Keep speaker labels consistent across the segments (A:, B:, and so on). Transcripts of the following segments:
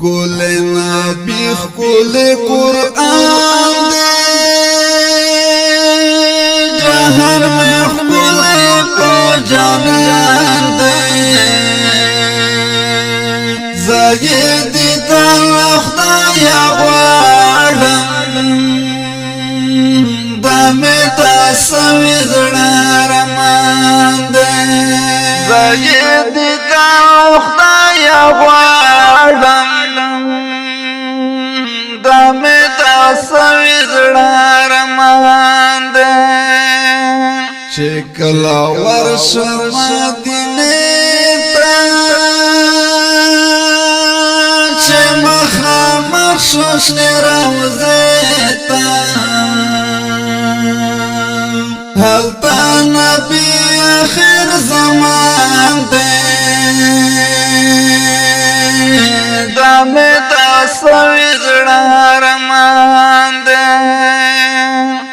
A: کل نبی کل قرآن دے جہر میں کل کو جانان دے زاید تا خدای غواړم دمه تا سوي زړه رمان دے زاید تا خدای غواړم دمه تا سوي زړه رمان دے چې کله ورشم مدینه ته چې مخامخ شوشنې روضې ته هلته نبي آخر زمان دی دمه تا سوي زړه رمان دی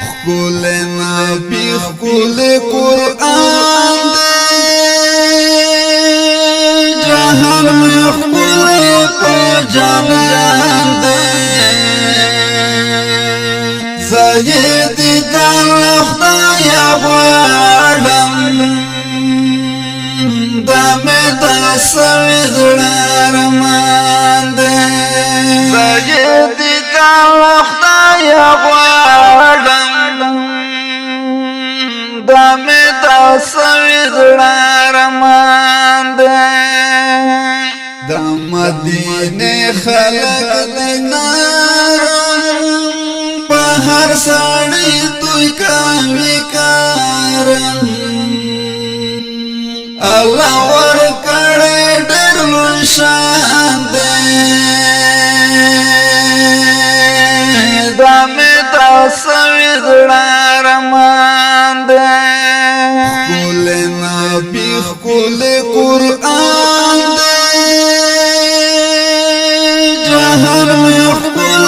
A: ښکلی نبي ښکلی قرآن دی جهان مې ښکلی په جانان دی زاید تا خدای غواړم دمه تا سوي زړه رمان دی زاید تا خدای غواړم دمه تا سوي زړه رمان دی د مدینه خلق دینار هر ساڑی توی کاوی کارم اللہ ورکڑی در لشان دے دامی تا سوی زڑا رمان دے خکول نبی خکول قرآن دے جہر میں خکول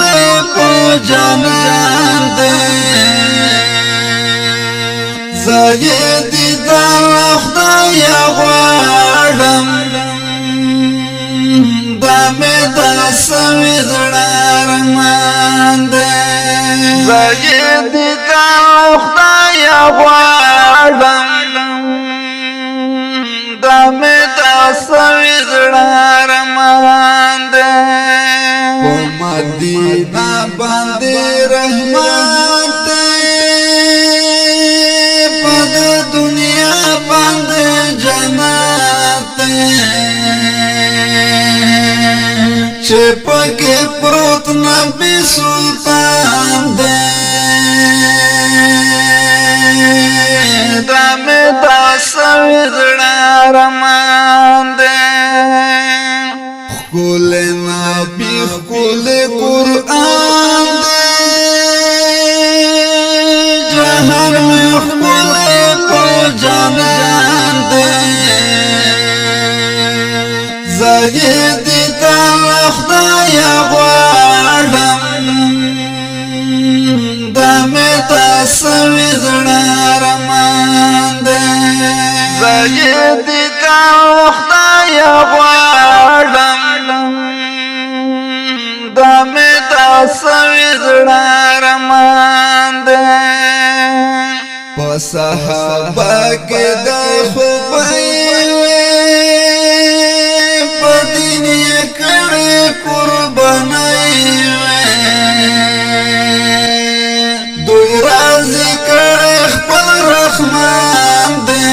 A: پو جانان دے زاید تا خدای غواړم دمه تا سوي زړه رمان دے زاید تا خدای غواړم دمه تا سوي زړه رمان دے په مدینه باندې رحمت پد دنیا باندې جنت چې پکې پروت نبی سلطان دے دمه تا سوي زړه رمان دے ښکل نبی ښکل قرآن دے جهان میں ښکل په جانان دے زاید تا خدای غواړم دمه تا سوي زړه رمان دے زاید تا خدای غواړم دمه تا سوي زړه رمان دے په صحابه کې د خوبۍ په دین یې کړې قربانۍ دوی راضي کړې خپل رحمان دے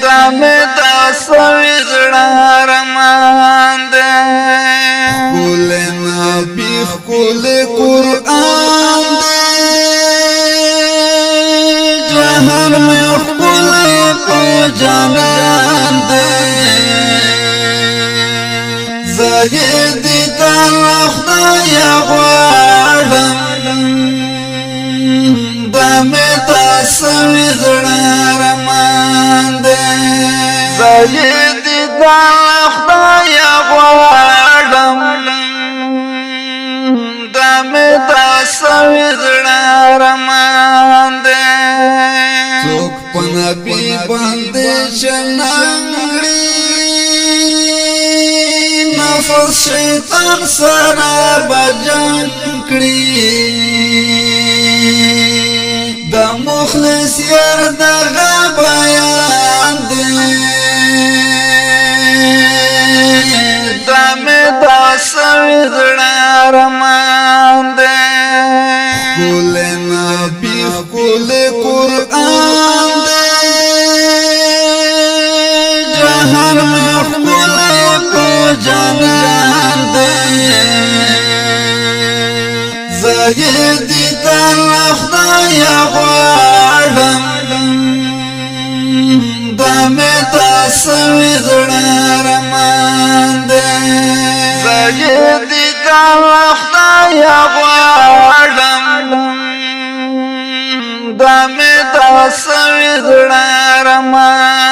A: دمه تا سوي زړه رمان دے ښکلی نبي ښکلی قرآن دے جهان میں ښکلی په جانان دے زاید تا خدای غواړم دمه تا سوي زړه رمان دے زاید تا خدای غواړم دمه تا سوي زړه رمان دے څوک په نبی باندې شننګړي نفس شیطان سره بجنګ کړي د مخلص یار دغه بیان دی د مې داسوي زړه ارمان دی ښکل نبي ښکل قرآن دی جهان مې ښکلی په جانان دی زه یې دیدن له خدایه غواړم دا مې داسوي زړه ارمان دی زه یې دیدن له خدایه غواړم دا مې داسوي زړه ارمان